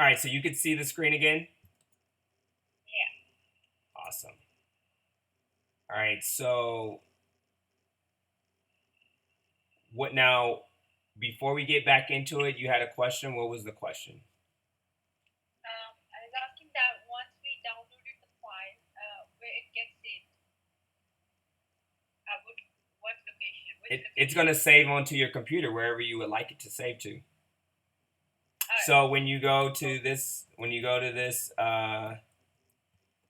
All right, so you can see the screen again? Yeah. Awesome. All right, so what now, before we get back into it, you had a question. What was the question? I was asking that once we downloaded the file, where it gets saved, what location, which It's going location? to save onto your computer wherever you would like it to save to. So when you go to Okay. this,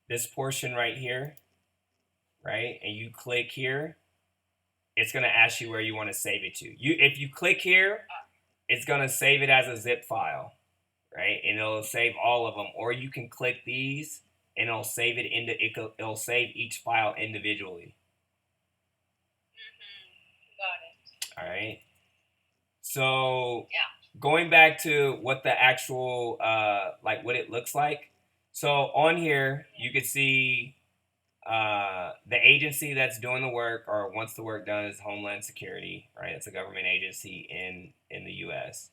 this portion right here, right, and you click here, it's going to ask you where you want to save it to. If you click here, it's going to save it as a zip file, right, and it'll save all of them. Or you can click these, and it'll save it into it'll save each file individually. Got it. All right. So Yeah. going back to what the actual like what it looks like. So on here you can see the agency that's doing the work or wants the work done is Homeland Security, right? It's a government agency in the U.S.,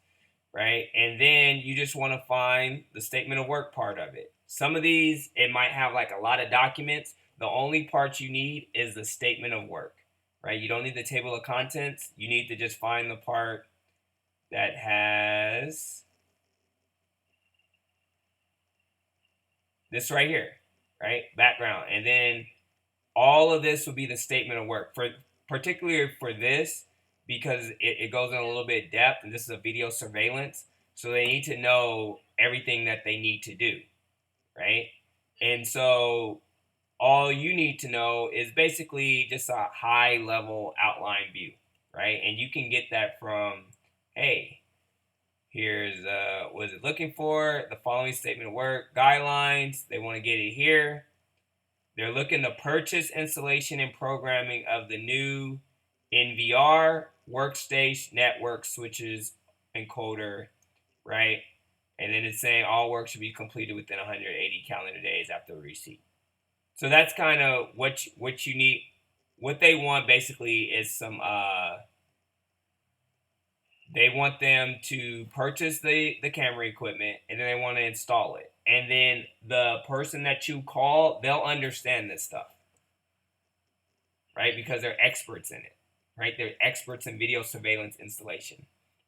right? And then you just want to find the statement of work part of it. Some of these it might have like a lot of documents. The only part you need is the statement of work, right? You don't need the table of contents. You need to just find the part that has this right here, right? Background. And then all of this will be the statement of work for particularly for this because it goes in a little bit depth and this is a video surveillance. So they need to know everything that they need to do, right? And so all you need to know is basically just a high level outline view, right? And you can get that from, hey, here's what is it looking for? The following statement of work guidelines. They want to get it here. They're looking to purchase installation and programming of the new NVR workstation network switches encoder, right? And then it's saying all work should be completed within 180 calendar days after receipt. So that's kind of what you need. What they want basically is some they want them to purchase the camera equipment and then they want to install it. And then the person that you call, they'll understand this stuff, right? Because they're experts in it, right? They're experts in video surveillance installation.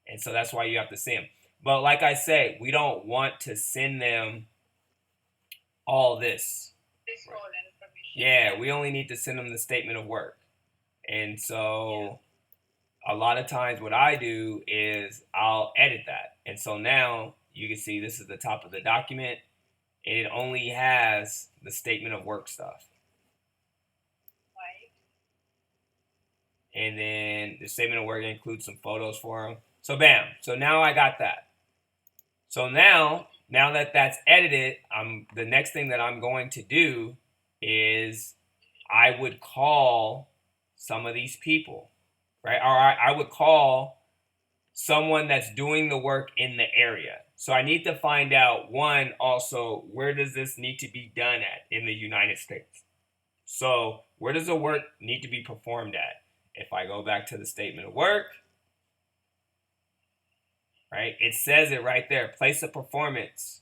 And so that's why you have to see them. But like I say, we don't want to send them all this. This whole information. Yeah, we only need to send them the statement of work. And so a lot of times what I do is I'll edit that. And so now you can see this is the top of the document and it only has the statement of work stuff. Right. And then the statement of work includes some photos for them. So bam. So now I got that. So now that that's edited, the next thing that I'm going to do is I would call some of these people, right? Or I would call someone that's doing the work in the area. So I need to find out one also where does this need to be done at in the United States. So where does the work need to be performed at? If I go back to the statement of work, right, it says it right there. Place of performance.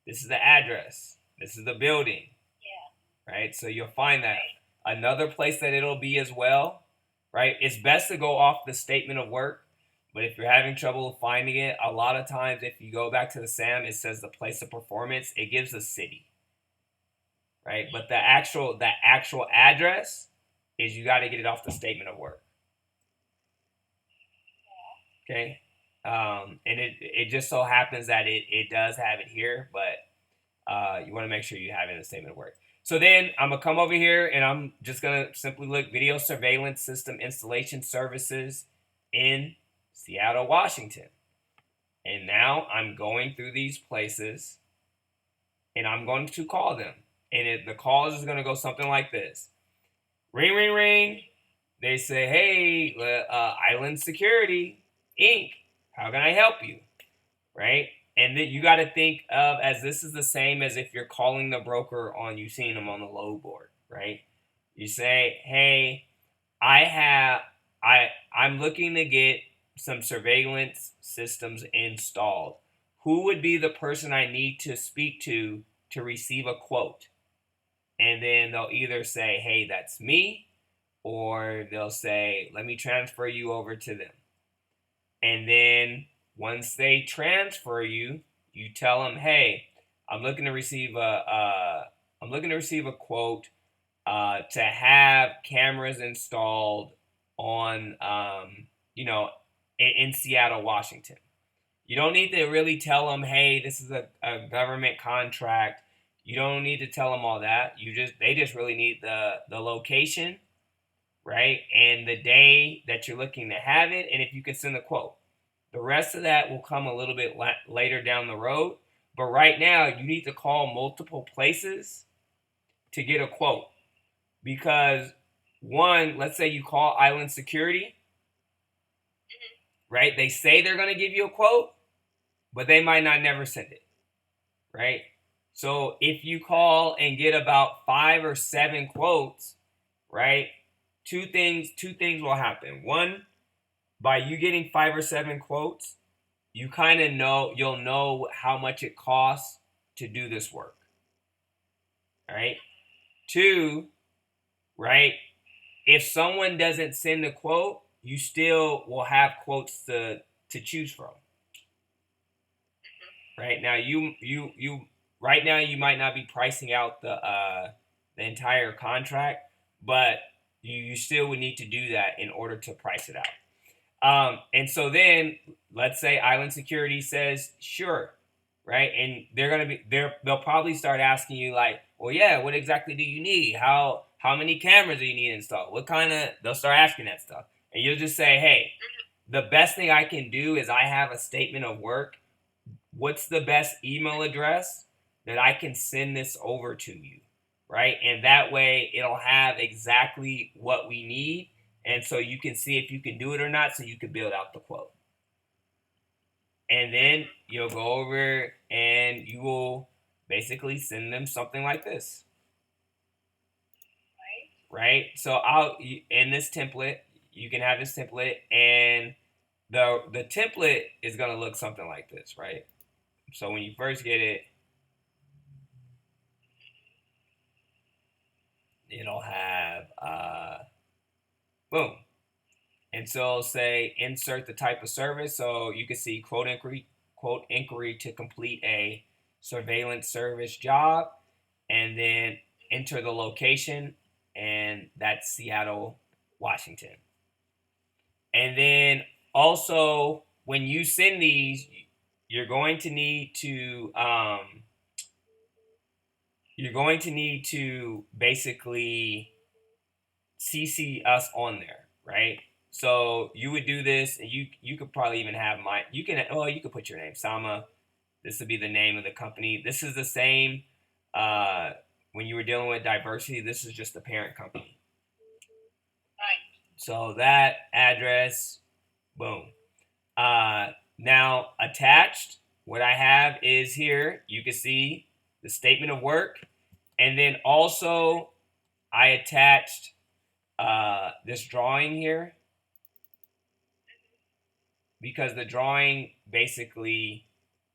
This is the address. This is the building. Yeah. Right? So you'll find that. Another place that it'll be as well, right? It's best to go off the statement of work. But if you're having trouble finding it, a lot of times if you go back to the SAM, it says the place of performance. It gives a city, right? But the actual address is you got to get it off the statement of work. Okay, and it just so happens that it does have it here, but you want to make sure you have it in the statement of work. So then I'm gonna come over here and I'm just gonna simply look video surveillance system installation services in Seattle, Washington. And now I'm going through these places and I'm going to call them. And the calls is gonna go something like this: ring, ring, ring. They say, "Hey, Island Security Inc. How can I help you?" Right? And then you got to think of as this is the same as if you're calling the broker on you seeing them on the load board, right? You say, "Hey, I have I'm looking to get some surveillance systems installed. who would be the person I need to speak to receive a quote? And then they'll either say, hey, that's me, or they'll say, let me transfer you over to them. And then once they transfer you, you tell them, hey, I'm looking to receive a quote to have cameras installed on, in Seattle, Washington. You don't need to really tell them, hey, this is a government contract. You don't need to tell them all that. They just really need the location, right? And the day that you're looking to have it, and if you can send a quote. The rest of that will come a little bit later down the road. But right now, you need to call multiple places to get a quote. Because one, let's say you call Island Security, right? They say they're going to give you a quote, but they might not never send it, right? So if you call and get about 5 or 7 quotes, right? Two things will happen. One, by you getting 5 or 7 quotes, you kind of you'll know how much it costs to do this work. Right? 2, right? If someone doesn't send a quote, you still will have quotes to choose from. Right now, you right now you might not be pricing out the entire contract, but you still would need to do that in order to price it out. And so then let's say Island Security says sure, right? And they'll probably start asking you like, well, yeah, what exactly do you need? How many cameras do you need installed? They'll start asking that stuff. And you'll just say, hey, the best thing I can do is I have a statement of work. What's the best email address that I can send this over to you, right? And that way it'll have exactly what we need. And so you can see if you can do it or not, so you can build out the quote. And then you'll go over and you will basically send them something like this. Right? So in this template, you can have this template, and the template is going to look something like this, right? So when you first get it, it'll have boom. And so it'll say insert the type of service. So you can see quote inquiry to complete a surveillance service job, and then enter the location, and that's Seattle, Washington. And then also when you send these, you're going to need to basically CC us on there, right? So you would do this, and you could probably even have you could put your name, Sama. This would be the name of the company. This is the same when you were dealing with diversity. This is just the parent company. Right. So that address, boom. Now attached, what I have is here. You can see the statement of work, and then also I attached this drawing here, because the drawing basically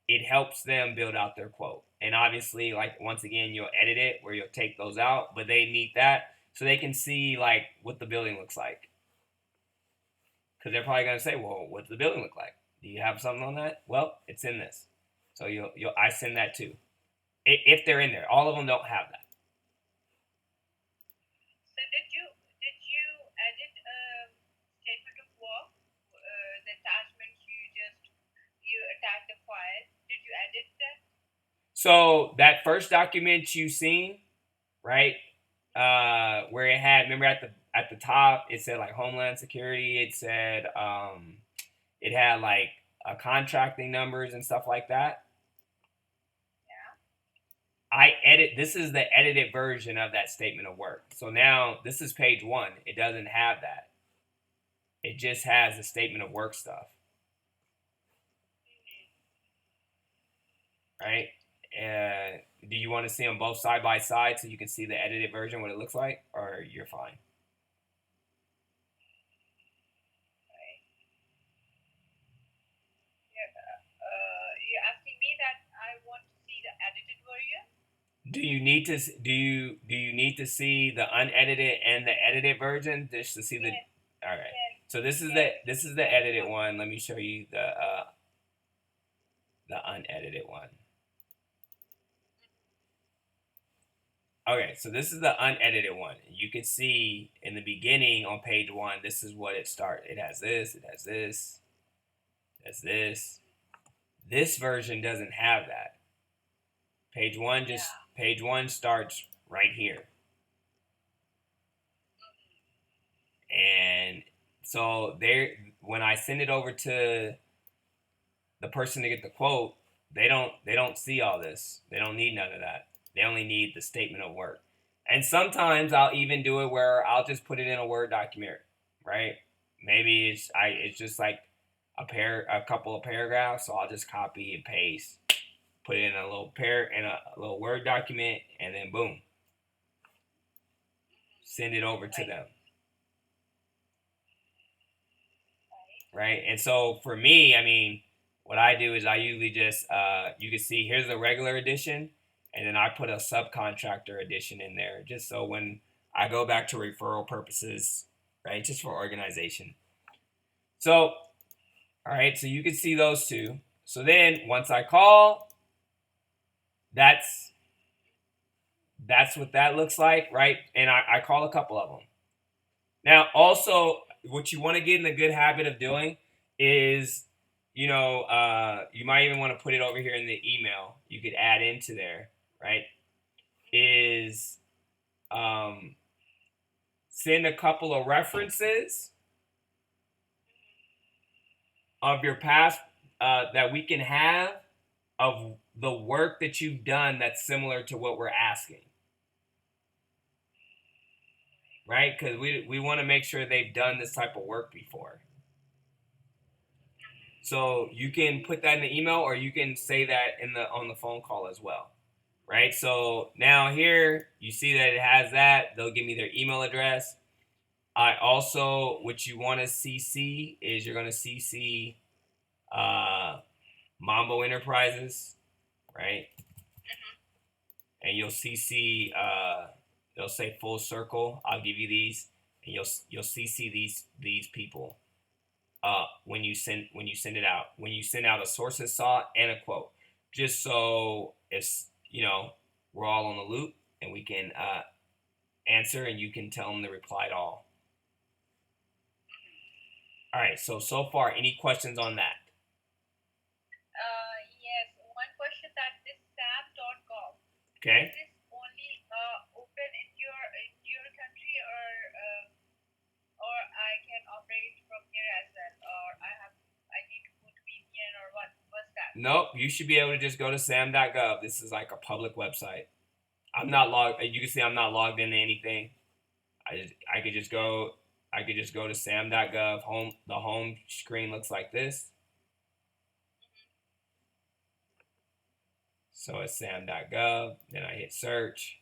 it helps them build out their quote. And obviously, like, once again, you'll edit it where you'll take those out, but they need that so they can see like what the building looks like. Because they're probably gonna say, well, what does the building look like? Do you have something on that? Well, it's in this. So I send that too. If they're in there. All of them don't have that. So did you edit statement of work, the attachment you attach the file? Did you edit that? So that first document you seen, right? Where it had, remember at the top it said like Homeland Security. It said it had like contracting numbers and stuff like that. This is the edited version of that statement of work. So now this is page 1. It doesn't have that. It just has the statement of work stuff. Right? Do you want to see them both side by side so you can see the edited version, what it looks like, or you're fine? You're asking me Do you need to need to see the unedited and the edited version just to see the? Yes, All right. yes, So yes. this is the edited one. Let me show you the unedited one. Okay, so this is the unedited one. You can see in the beginning on page 1, this is what it starts. It has this, it has this, it has this. This version doesn't have that. Yeah. Page 1 starts right here. And so there when I send it over to the person to get the quote, they don't see all this. They don't need none of that. They only need the statement of work. And sometimes I'll even do it where I'll just put it in a Word document, right? Maybe it's just like a couple of paragraphs, so I'll just copy and paste, put it in a little Word document, and then boom, send it over to Right. them, Right. right? And so for me, I mean, what I do is I usually just you can see here's the regular edition, and then I put a subcontractor edition in there just so when I go back to referral purposes, right, just for organization. So all right, so you can see those two. So then once I call, that's what that looks like, right? And I call a couple of them. Now, also, what you want to get in the good habit of doing is, you might even want to put it over here in the email. You could add into there, right? Is um, send a couple of references of your past that we can have of the work that you've done that's similar to what we're asking, right? Because we want to make sure they've done this type of work before. So you can put that in the email, or you can say that in the on the phone call as well, right? So now here you see that it has that. They'll give me their email address. I also, what you want to CC is you're going to CC Mambo Enterprises, right? And you'll CC. They'll say Full Circle. I'll give you these, and you'll CC these people when you send it out. When you send out a sources sought and a quote, just so it's we're all on the loop and we can answer, and you can tell them to reply to all. All right. So far, any questions on that? Yes. One question that this sam.gov, is Okay. this only open in your country, or I can operate from here as well, or I need to put VPN, or what's that? Nope. You should be able to just go to sam.gov. This is like a public website. I'm not logged. You can see I'm not logged into anything. I could just go. I could just go to sam.gov. The home screen looks like this. So it's sam.gov. Then I hit search.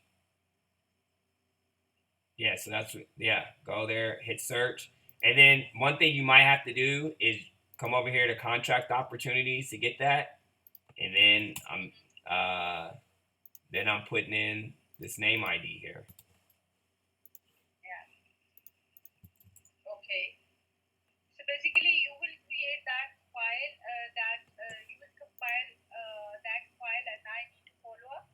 Yeah, so that's what, yeah, go there, hit search. And then one thing you might have to do is come over here to contract opportunities to get that. And then I'm putting in this name ID here. Yeah. Okay. So basically, you will create that file, that you will compile that file, and I need to follow up.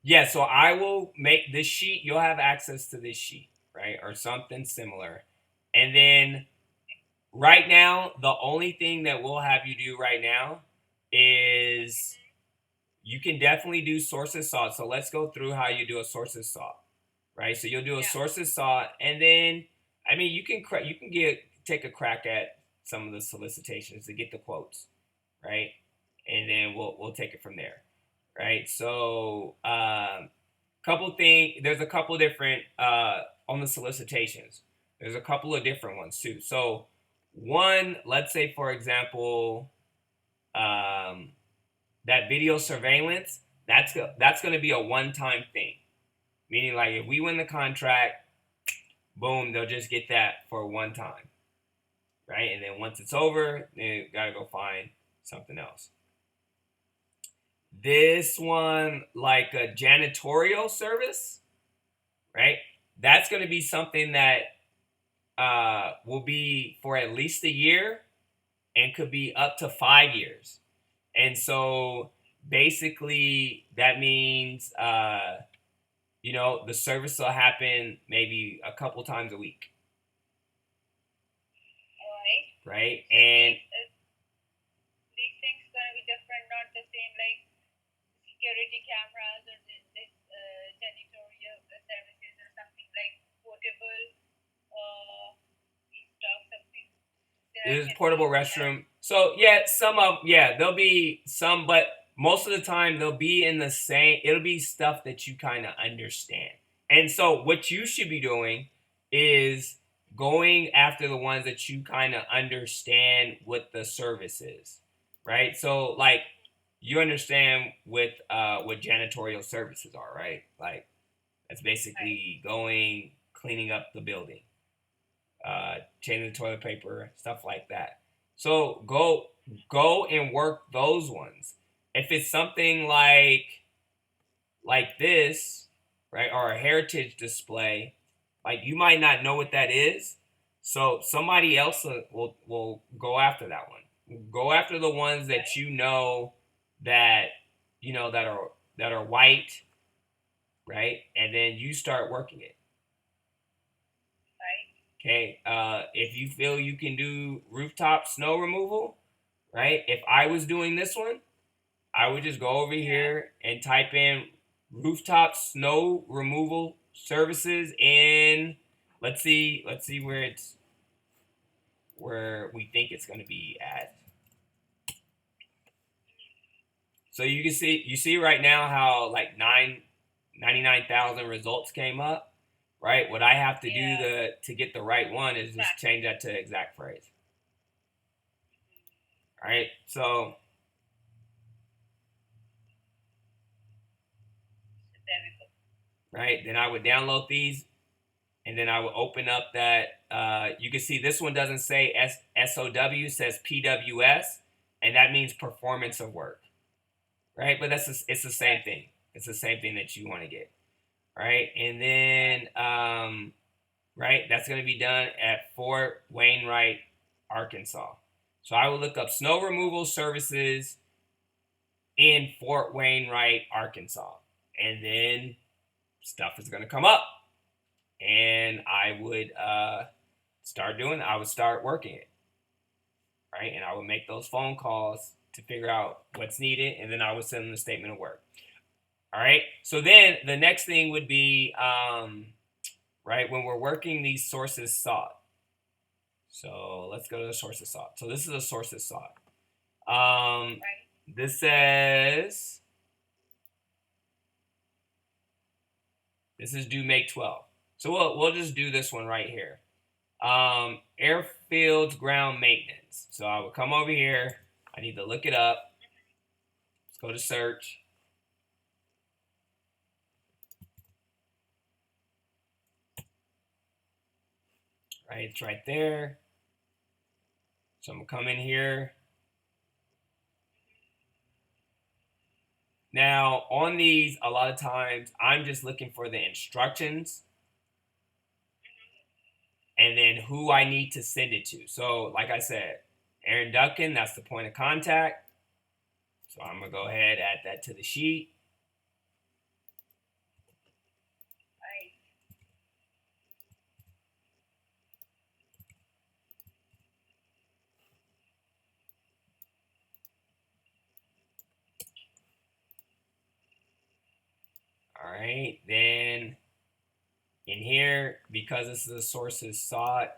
Yeah, so I will make this sheet. You'll have access to this sheet, right? Or something similar. And then right now, the only thing that we'll have you do right now is you can definitely do sources sought. So let's go through how you do a sources sought, right? So you'll do a Yeah. sources sought, and then I mean you can take a crack at some of the solicitations to get the quotes, right? And then we'll take it from there, right? So there's a couple different on the solicitations. There's a couple of different ones too. So one, let's say for example, that video surveillance, that's going to be a one-time thing. Meaning, like, if we win the contract, boom, they'll just get that for one time, right? And then once it's over, they got to go find something else. This one, like a janitorial service, right? That's going to be something that will be for at least a year and could be up to 5 years. And so basically, that means, the service will happen maybe a couple times a week, Alright. right? So And these things gonna be different, not the same like security cameras or this janitorial services or something like portable stuff, something that I there's can portable use as. restroom. So yeah, there'll be some, but most of the time they'll be in the same. It'll be stuff that you kind of understand. And so what you should be doing is going after the ones that you kind of understand what the service is, right? So like you understand what janitorial services are, right? Like that's Right. basically going cleaning up the building, changing the toilet paper, stuff like that. So go and work those ones. If it's something like this, right, or a heritage display, like you might not know what that is. So somebody else will go after that one. Go after the ones that Right. you know that that are white, right? And then you start working it. Right. Okay. If you feel you can do rooftop snow removal, right? If I was doing this one, I would just go over Yeah. here and type in rooftop snow removal services in, let's see where we think it's going to be at. So you see right now how like 99,000 results came up, right? What I have to do Yeah. to get the right one is just Exact. change that to exact phrase. All right. So So there we go. right, then I would download these, and then I would open up that. You can see this one doesn't say SOW, says PWS, and that means performance of work, right? But it's the same Right. thing. It's the same thing that you want to get, right? And then right, that's going to be done at Fort Wainwright, Arkansas. So I will look up snow removal services in Fort Wainwright, Arkansas, and then stuff is going to come up, and I would I would start working it, right? And I would make those phone calls to figure out what's needed, and then I would send them the statement of work. All right. So then the next thing would be, right, when we're working these sources sought. So let's go to the sources sought. So this is a sources sought. Um, Right. this says this is due May 12th. So we'll just do this one right here. Airfields ground maintenance. So I will come over here. I need to look it up. Let's go to search. Right, it's right there. So I'm gonna come in here. Now on these, a lot of times I'm just looking for the instructions and then who I need to send it to. So like I said, Aaron Duncan, that's the point of contact. So I'm gonna go ahead, add that to the sheet. Right. All right, then in here, because this is a sources sought,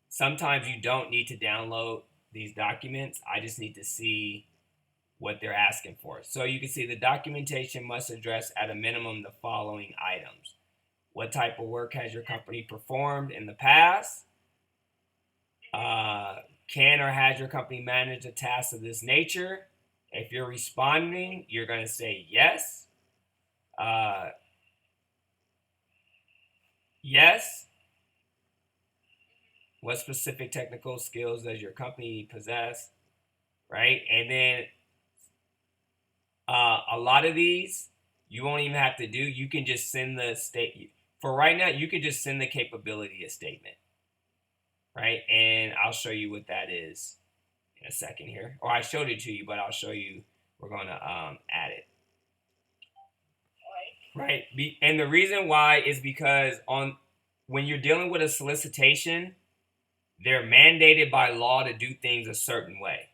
sometimes you don't need to download these documents. I just need to see what they're asking for. So you can see the documentation must address at a minimum the following items. What type of work has your company performed in the past? Can or has your company managed a task of this nature? If you're responding, you're going to say yes. Uh, yes. What specific technical skills does your company possess? Right? And then A lot of these you won't even have to do. You can just send the state for right now. You can just send the capability statement, right? And I'll show you what that is in a second here. Or I showed it to you, but I'll show you. We're gonna add it, right? And the reason why is because on when you're dealing with a solicitation, they're mandated by law to do things a certain way.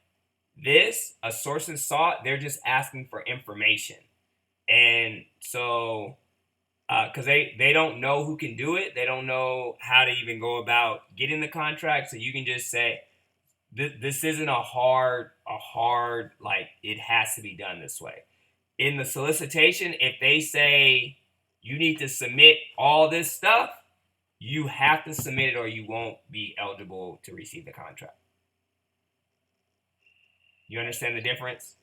This, a sources sought, they're just asking for information. And so, because they don't know who can do it, they don't know how to even go about getting the contract. So you can just say, this isn't a hard, like, it has to be done this way. In the solicitation, if they say you need to submit all this stuff, you have to submit it or you won't be eligible to receive the contract. You understand the difference?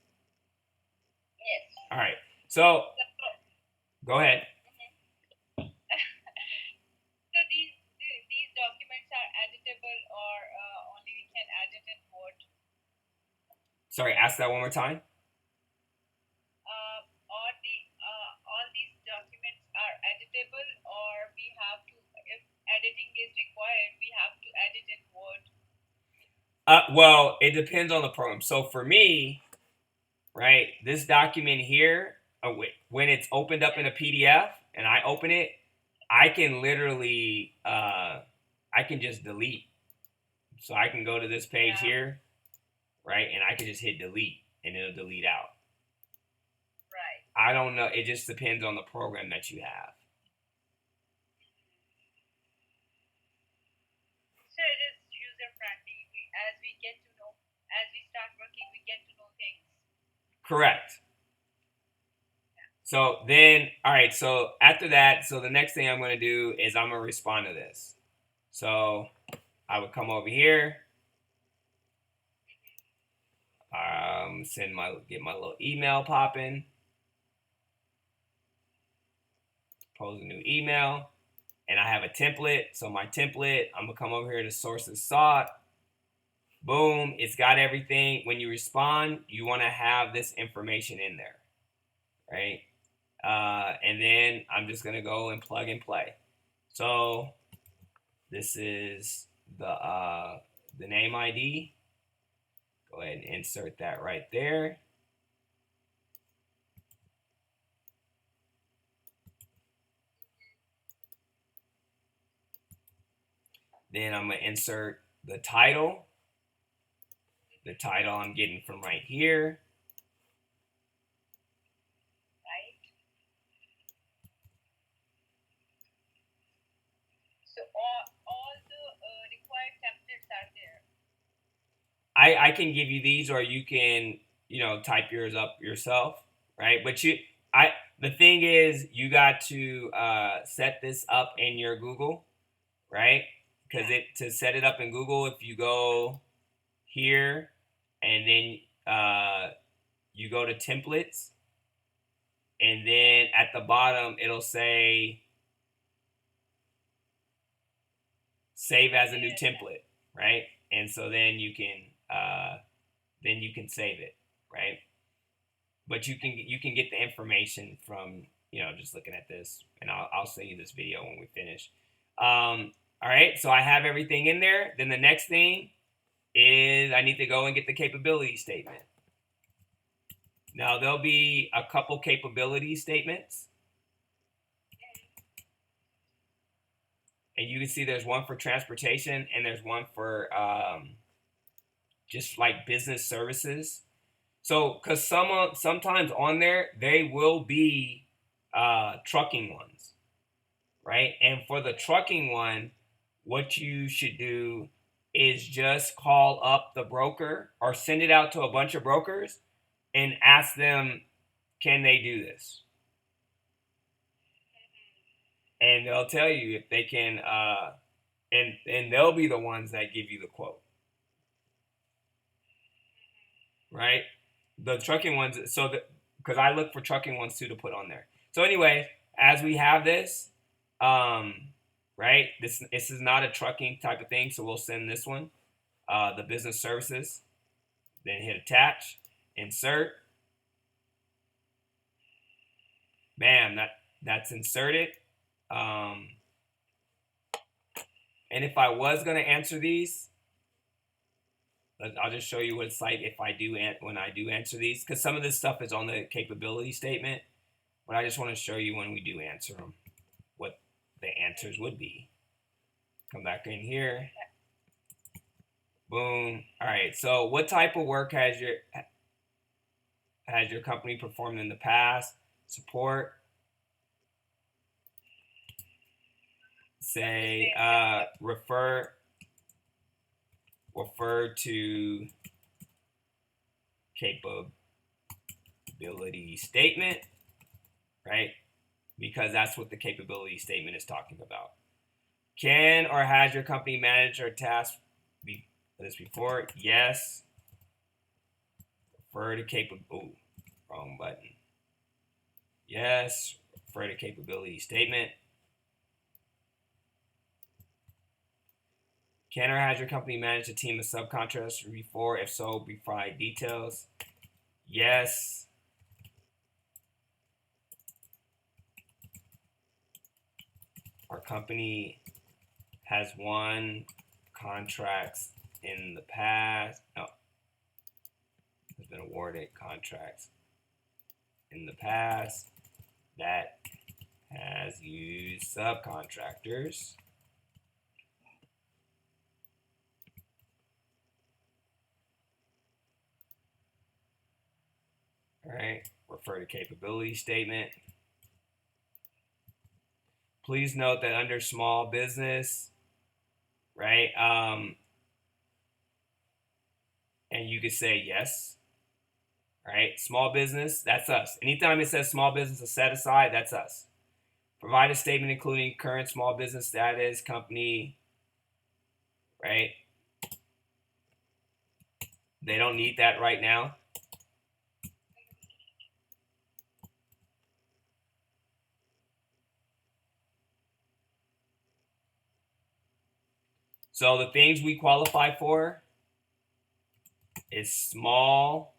Yes. All right. So, go ahead. So these documents are editable, or only we can edit in Word? Sorry, ask that one more time. All these documents are editable, or we have to, if editing is required, we have to edit in Word. Well, it depends on the program. So for me, right, this document here, when it's opened up in a PDF and I open it, I can literally, I can just delete. So I can go to this page here, right, and I can just hit delete and it'll delete out. Right. I don't know. It just depends on the program that you have. So it is user friendly. As we get to know, as we start working, we get to know things. Correct. So then, all right, so after that, so the next thing I'm going to do is I'm going to respond to this. So I would come over here, get my little email popping, pose a new email, and I have a template. So my template, I'm going to come over here to sources sought. Boom, it's got everything. When you respond, you want to have this information in there, right? And then I'm just gonna go and plug and play. So this is the name ID. Go ahead and insert that right there. Then I'm gonna insert the title. The title I'm getting from right here. So all the required templates are there. I can give you these, or you can, type yours up yourself, right? But the thing is, you got to set this up in your Google, right? Because to set it up in Google, if you go here and then you go to templates, and then at the bottom it'll say save as a new template, right? And so then you can save it, right? But you can get the information from just looking at this, and I'll send you this video when we finish. All right, so I have everything in there. Then the next thing is I need to go and get the capability statement. Now there'll be a couple capability statements. And you can see there's one for transportation and there's one for just like business services. So, because sometimes on there, they will be trucking ones, right? And for the trucking one, what you should do is just call up the broker or send it out to a bunch of brokers and ask them, can they do this? And they'll tell you if they can, and they'll be the ones that give you the quote, right? The trucking ones, so because I look for trucking ones too to put on there. So anyway, as we have this, right, this is not a trucking type of thing, so we'll send this one, the business services, then hit attach, insert, Bam, that's inserted. And if I was going to answer these, I'll just show you what it's like if I do when I do answer these, because some of this stuff is on the capability statement, but I just want to show you when we do answer them what the answers would be. Come back in here. Boom. All right. So what type of work has your company performed in the past? Support. Say refer to capability statement, right? Because that's what the capability statement is talking about. Can or has your company managed or tasked this before? Yes. Refer to capability. Wrong button. Yes. Refer to capability statement. Can or has your company managed a team of subcontractors before? If so, provide details. Yes. Our company has won contracts in the past. No. Has been awarded contracts in the past that has used subcontractors. All right, refer to capability statement. Please note that under small business, right, and you could say yes, right? Small business, that's us. Anytime it says small business is set aside, that's us. Provide a statement including current small business status, company, right? They don't need that right now. So the things we qualify for is small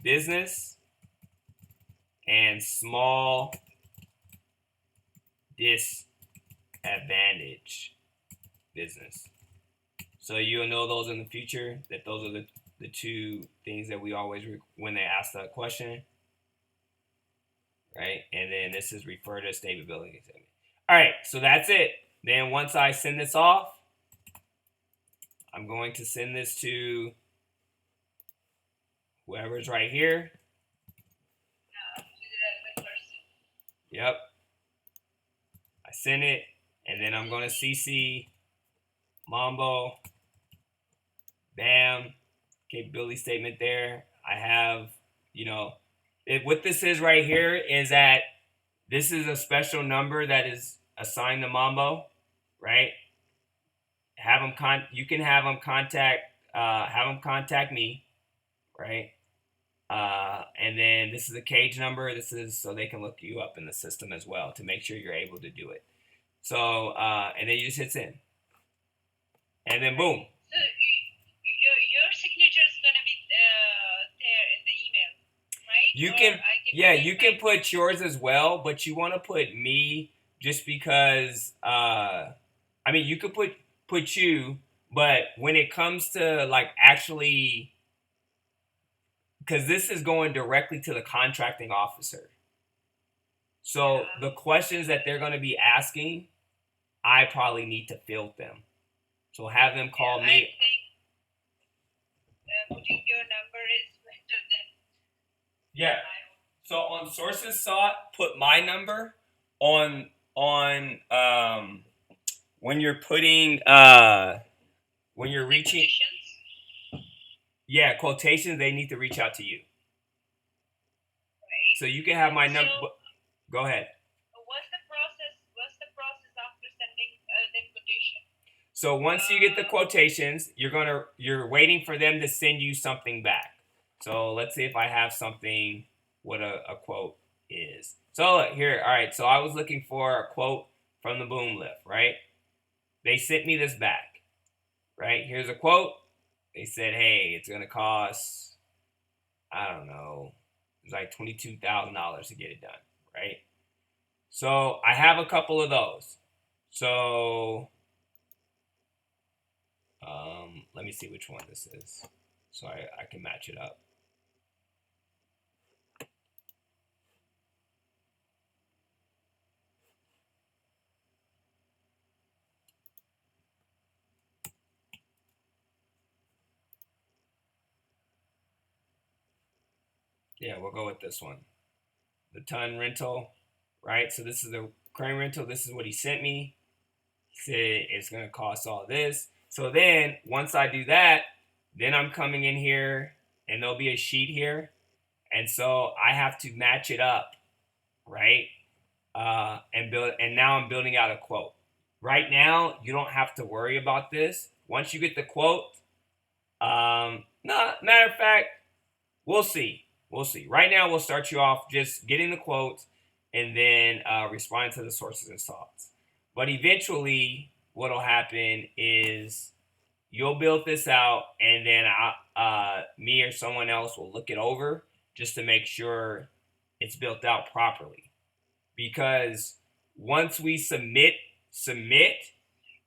business and small disadvantage business. So you'll know those in the future, that those are the two things that we always, when they ask that question, right? And then this is refer to stability. All right, so that's it. Then once I send this off, I'm going to send this to whoever's right here. Yep. I sent it, and then I'm going to CC Mambo. Bam. Capability statement there. I have, what this is right here is that this is a special number that is assigned to Mambo, right? You can have them contact me, right? And then this is a cage number. This is so they can look you up in the system as well to make sure you're able to do it. So, and then you just hit send. And then boom. So your signature is going to be there in the email, right? You can put yours as well, but you want to put me just because, you could put you, but when it comes to like actually, because this is going directly to the contracting officer. So the questions that they're going to be asking, I probably need to field them. So have them call me. I think putting your number is better than. Yeah. So on sources sought, put my number on when you're putting when you're reaching. Yeah, quotations, they need to reach out to you. Right. So you can have my number. Go ahead. What's the process after sending the quotation? So once you get the quotations, you're waiting for them to send you something back. So let's see if I have something, what a quote is. So here, all right. So I was looking for a quote from the boom lift, right? They sent me this back, right? Here's a quote. They said, hey, it's going to cost, I don't know, it's like $22,000 to get it done, right? So I have a couple of those. So let me see which one this is, so I can match it up. Yeah, we'll go with this one. The ton rental, right? So this is the crane rental. This is what he sent me. He said it's gonna cost all this. So then once I do that, then I'm coming in here and there'll be a sheet here. And so I have to match it up, right? And now I'm building out a quote. Right now, you don't have to worry about this. Once you get the quote, no, matter of fact, we'll see. We'll see. Right now, we'll start you off just getting the quotes and then responding to the sources and salts. But eventually, what'll happen is you'll build this out, and then me or someone else will look it over just to make sure it's built out properly. Because once we submit,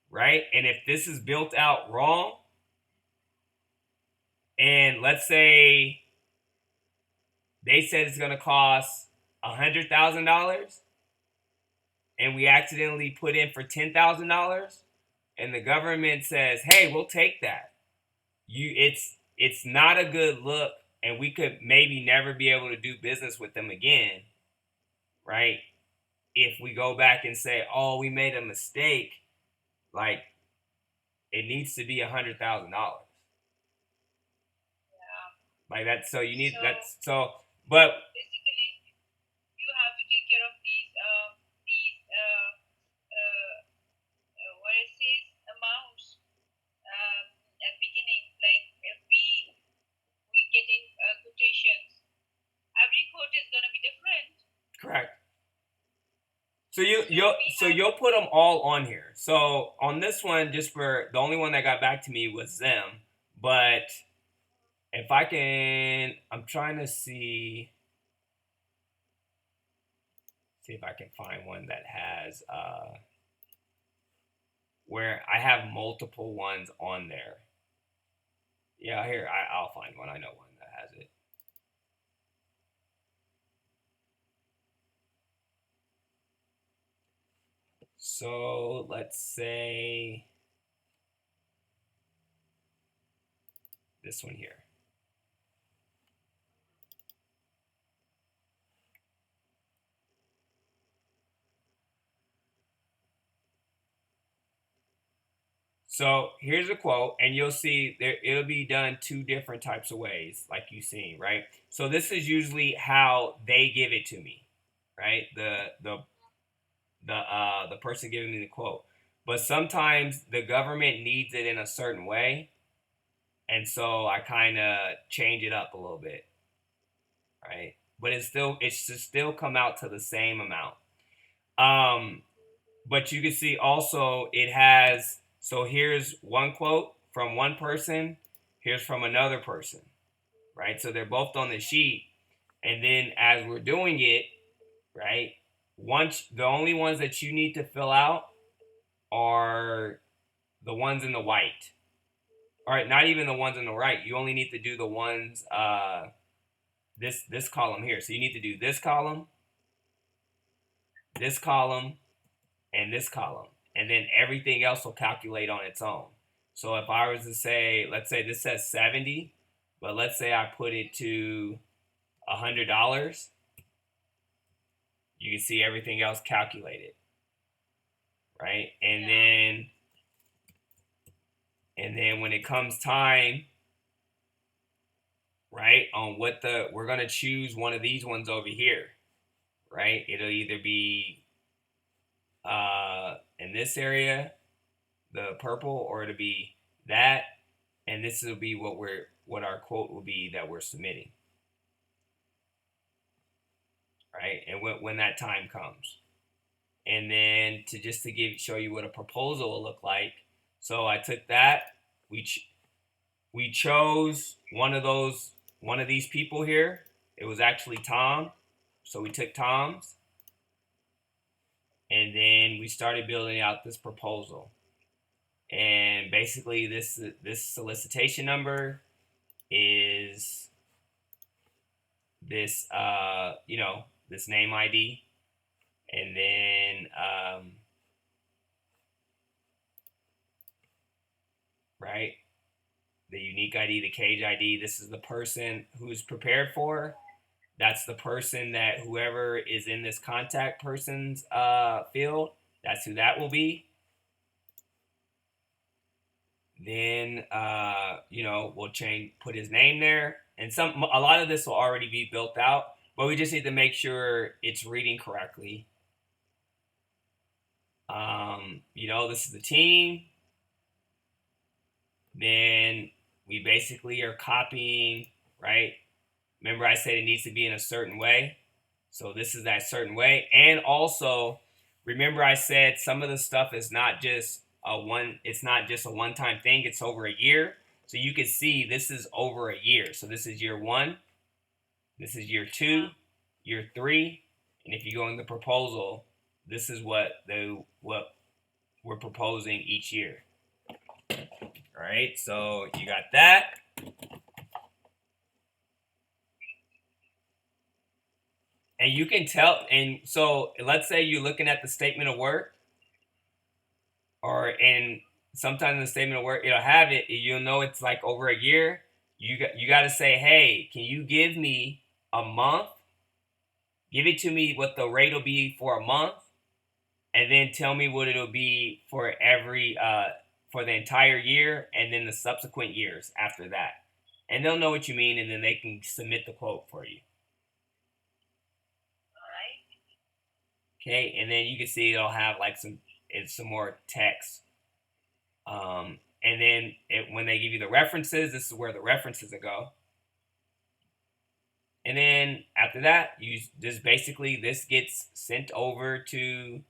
right? And if this is built out wrong, and let's say they said it's going to cost $100,000 and we accidentally put in for $10,000 and the government says, "Hey, we'll take that." It's not a good look, and we could maybe never be able to do business with them again, right? If we go back and say, "Oh, we made a mistake," like it needs to be $100,000. Yeah. Like that. So you need So that's so. But basically, you have to take care of these what it says amounts at beginning. Like if we getting quotations, every quote is gonna be different. correct. So So we have you'll put them all on here. So on this one, just for the only one that got back to me was them. But if I can, I'm trying to see if I can find one that has where I have multiple ones on there. Yeah, here I'll find one. I know one that has it. So let's say this one here. So here's a quote, and you'll see there it'll be done two different types of ways, like you've seen, right? So this is usually how they give it to me, right? The person giving me the quote. But sometimes the government needs it in a certain way, and so I kind of change it up a little bit, right? But it should still come out to the same amount. Um, but you can see also it has, so here's one quote from one person, here's from another person, right? So they're both on the sheet, and then as we're doing it, right, once the only ones that you need to fill out are the ones in the white. All right, not even the ones on the right. You only need to do the ones this column here. So you need to do this column, and this column, and then everything else will calculate on its own. So if I was to say, let's say this says 70, but let's say I put it to $100, you can see everything else calculated, right? And then when it comes time, right, on what we're gonna choose one of these ones over here, right? It'll either be in this area, the purple, or it'll be that, and this will be what our quote will be that we're submitting, right? And when that time comes, and then to show you what a proposal will look like. So I took that. We chose one of these people here. It was actually Tom, so we took Tom's. and then we started building out this proposal. And basically, this solicitation number is this this name ID, and then right, the unique ID, the cage ID. This is the person who's prepared for. That's the person that whoever is in this contact person's field, that's who that will be. Then we'll put his name there, and a lot of this will already be built out, but we just need to make sure it's reading correctly. This is the team. Then we basically are copying, right? Remember I said it needs to be in a certain way. So this is that certain way. And also, remember I said some of the stuff is not just it's not just a one-time thing, it's over a year. So you can see this is over a year. So this is year 1, this is year 2, year 3, and if you go in the proposal, this is what we're proposing each year. All right, so you got that. And you can tell, and so let's say you're looking at the statement of work, and sometimes in the statement of work, it'll have it, you'll know it's like over a year. You got to say, hey, can you give me a month? Give it to me what the rate will be for a month, and then tell me what it'll be for for the entire year, and then the subsequent years after that. And they'll know what you mean, and then they can submit the quote for you. Okay, and then you can see it'll have like some more text. And then when they give you the references, this is where the references will go. And then after that, this gets sent over to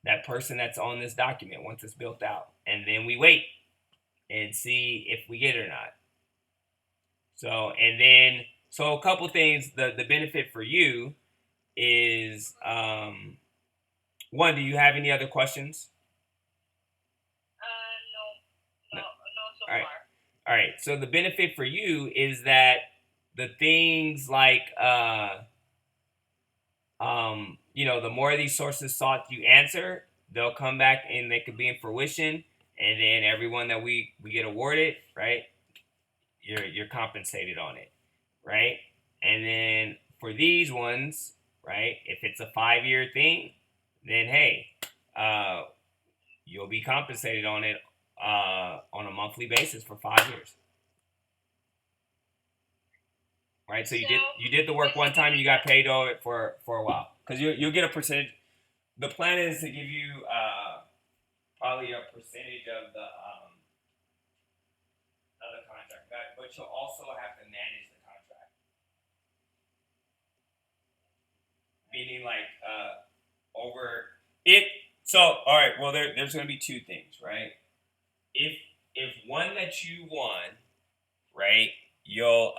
that person that's on this document once it's built out. And then we wait and see if we get it or not. So a couple things, the benefit for you is one, do you have any other questions? No, so All right. far. All right. So the benefit for you is that the things like the more of these sources sought you answer, they'll come back and they could be in fruition, and then everyone that we get awarded, right, you're compensated on it, right? And then for these ones, right, if it's a 5-year thing, then hey, you'll be compensated on it on a monthly basis for 5 years. Right, so you did the work one time, you got paid over it for a while, because you'll get a percentage. The plan is to give you probably a percentage of the contract, but you'll also have to manage the contract. Meaning like over it. So all right, well there's going to be two things, right? If one that you won, right, you'll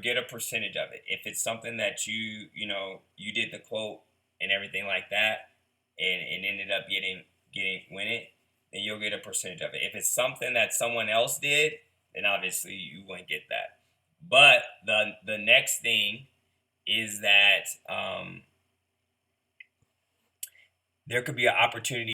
get a percentage of it. If it's something that you did the quote and everything like that, and ended up winning, then you'll get a percentage of it. If it's something that someone else did, then obviously you won't get that. But the next thing is that there could be an opportunity